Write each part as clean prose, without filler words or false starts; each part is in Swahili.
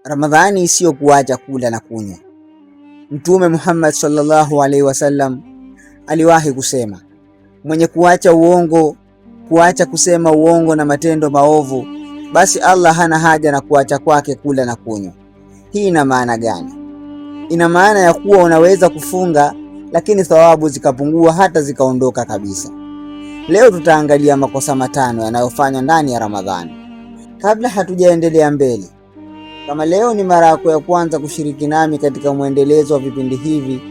Ramadhani sio kuacha kula na kunywa. Mtume Muhammad sallallahu alaihi wasallam aliwahi kusema, mwenye kuacha uongo, kuacha kusema uongo na matendo maovu, basi Allah hana haja na kuacha kwake kula na kunywa. Hii ina maana gani? Ina maana ya kuwa unaweza kufunga lakini thawabu zikapungua hata zikaondoka kabisa. Leo tutaangalia makosa matano yanayofanywa ndani ya Ramadhani. Kabla hatujaendelea mbele, kama leo ni mara yako ya kwanza kushiriki nami katika mwendelezo wa vipindi hivi,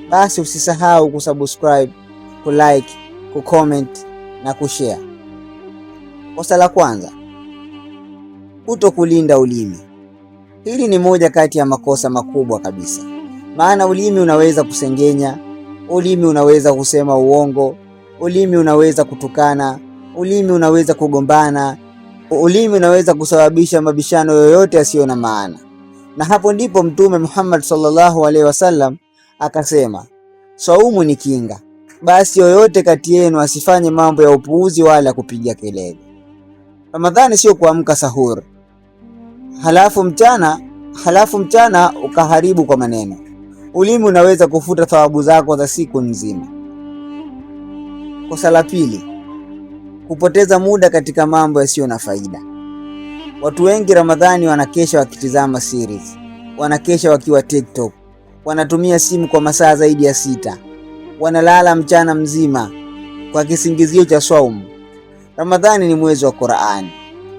basi usisahau kusubscribe, kulike, kucomment na kushare. Kosa la kwanza, kutokulinda ulimi. Hili ni moja kati ya makosa makubwa kabisa. Maana ulimi unaweza kusengenya, ulimi unaweza kusema uongo, ulimi unaweza kutukana, ulimi unaweza kugombana, ulimi unaweza kusababisha mabishano yoyote yasiyo na maana. Na hapo ndipo Mtume Muhammad sallallahu alaihi wasallam akasema, saumu ni kinga, basi yoyote kati yenu asifanye mambo ya upuuzi wala kupiga kelele. Ramadhani sio kuamka sahur halafu mchana ukaharibu kwa maneno. Ulimi unaweza kufuta thawabu zako za siku nzima. Kosa la pili, kupoteza muda katika mambo yasiyo na faida. Watu wengi Ramadhani wanakesha wakitizama series, wanakesha wakiwa TikTok, wanatumia simu kwa masaa zaidi ya 6, wanalala mchana mzima kwa kisingizio cha swaumu. Ramadhani ni mwezi wa Qur'ani,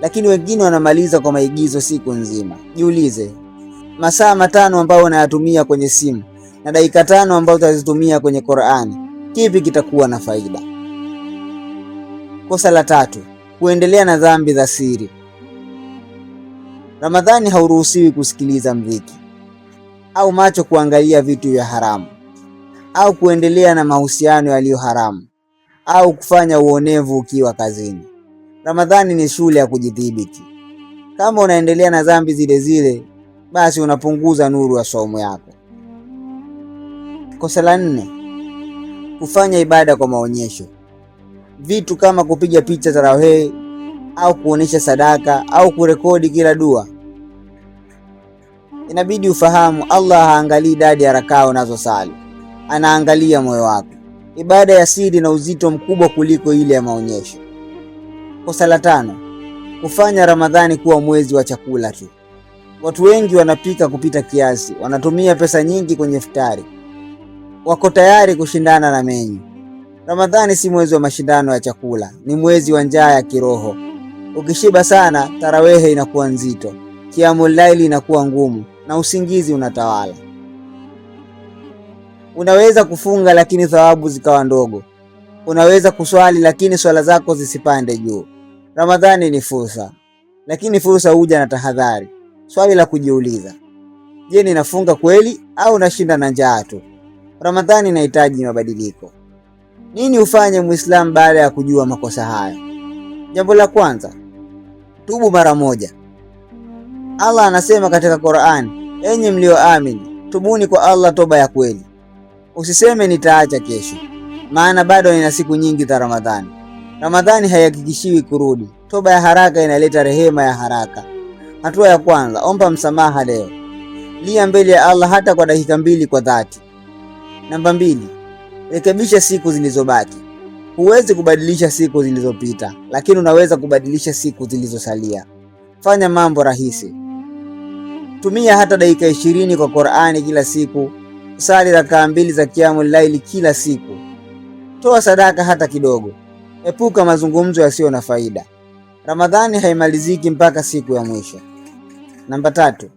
lakini wengine wanamaliza kwa maigizo siku nzima. Jiulize, masaa 5 ambayo unayatumia kwenye simu na dakika 5 ambazo utazitumia kwenye Qur'ani, kipi kitakuwa na faida? Kosa la tatu, kuendelea na dhambi za siri. Ramadhani hauruhusiwi kusikiliza mziki au macho kuangalia vitu vya haramu au kuendelea na mahusiano yaliyo haramu au kufanya uonevu ukiwa kazini. Ramadhani ni shule ya kujidhibiti. Kama unaendelea na dhambi zile zile, basi unapunguza nuru ya saumu yako. Kosa la 4, kufanya ibada kwa maonyesho. Vitu kama kupiga picha tarawih au kuonesha sadaka au kurekodi kila dua. Inabidi ufahamu Allah haangalii idadi ya rakaa unazosali, anaangalia moyo wako. Ibada ya siri na uzito mkubwa kuliko ile ya maonyesho. Kosa la 5, kufanya Ramadhani kuwa mwezi wa chakula tu. Watu wengi wanapika kupita kiasi, wanatumia pesa nyingi kwenye iftari, wako tayari kushindana na menyu. Ramadhani si mwezi wa mashindano ya chakula, ni mwezi wa njaa ya kiroho. Ukishiba sana, tarawehe inakuwa nzito, qiyamul laili inakuwa ngumu na usingizi unatawala. Unaweza kufunga lakini thawabu zikawa ndogo. Unaweza kuswali lakini swala zako zisipande juu. Ramadhani ni fursa, lakini fursa huja na tahadhari. Swali la kujiuliza, je, ninafunga kweli au nashinda na njaa tu? Ramadhani inahitaji mabadiliko. Nini ufanye Muislamu baada ya kujua makosa haya? Jambo la kwanza, tubu mara moja. Allah anasema katika Qur'an, enyi mlioamini, tubuni kwa Allah toba ya kweli. Usiseme nitaacha kesho, maana bado nina siku nyingi za Ramadhani. Ramadhani haihakikishiwi kurudi. Toba ya haraka inaleta rehema ya haraka. Hatua ya kwanza, omba msamaha leo. Lia mbele ya Allah hata kwa dakika 2 kwa dhati. Namba 2, rekebisha siku zilizobaki. Huwezi kubadilisha siku zilizopita, lakini unaweza kubadilisha siku zilizosalia. Fanya mambo rahisi. Tumia hata dakika 20 kwa Qur'ani kila siku. Sali rakaa 2 za qiyamul laili kila siku. Toa sadaka hata kidogo. Epuka mazungumzo yasiyo na faida. Ramadhani haimaliziki mpaka siku ya mwisho. Namba 3,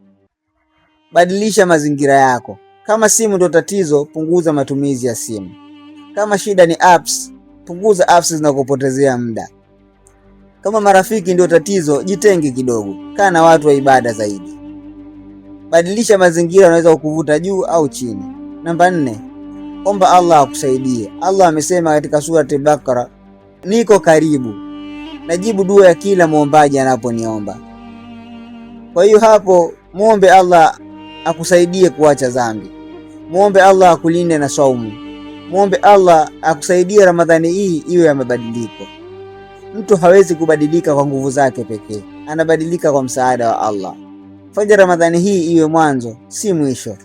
badilisha mazingira yako. Kama simu ndio tatizo, punguza matumizi ya simu. Kama shida ni apps, punguza apps zinazokupotezea muda. Kama marafiki ndio tatizo, jitenge kidogo. Kaa na watu wa ibada zaidi. Badilisha mazingira, unaweza kukuvuta juu au chini. Namba 4, omba Allah akusaidie. Allah amesema katika surati Al-Baqara, niko karibu, najibu dua ya kila muombaji anaponiomba. Kwa hiyo hapo muombe Allah akusaidie kuacha dhambi. Muombe Allah akulinde na saumu. Muombe Allah akusaidie Ramadhani hii iwe ya mabadiliko. Mtu hawezi kubadilika kwa nguvu zake pekee, anabadilika kwa msaada wa Allah. Fanya Ramadhani hii iwe mwanzo, si mwisho.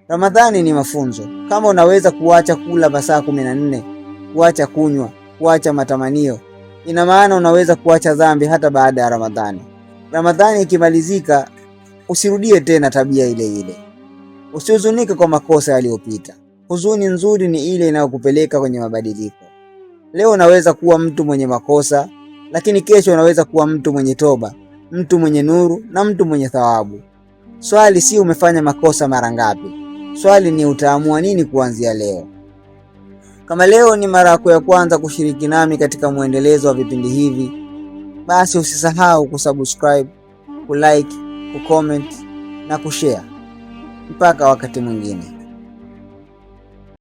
Ramadhani ni mafunzo. Kama unaweza kuacha kula masaa 14, kuacha kunywa, kuacha matamanio, ina maana unaweza kuacha dhambi hata baada ya Ramadhani. Ramadhani ikimalizika, usirudie tena tabia ile ile. Usihuzunike kwa makosa yaliyopita. Huzuni nzuri ni ile inayokupeleka kwenye mabadiliko. Leo unaweza kuwa mtu mwenye makosa, lakini kesho unaweza kuwa mtu mwenye toba, mtu mwenye nuru na mtu mwenye thawabu. Swali si umefanya makosa mara ngapi. Swali ni utaamua nini kuanzia leo. Kama leo ni mara yako ya kwanza kushiriki nami katika muendelezo wa vipindi hivi, basi usisahau kusubscribe, kulike, kucomment na kushare. Mpaka wakati mwingine.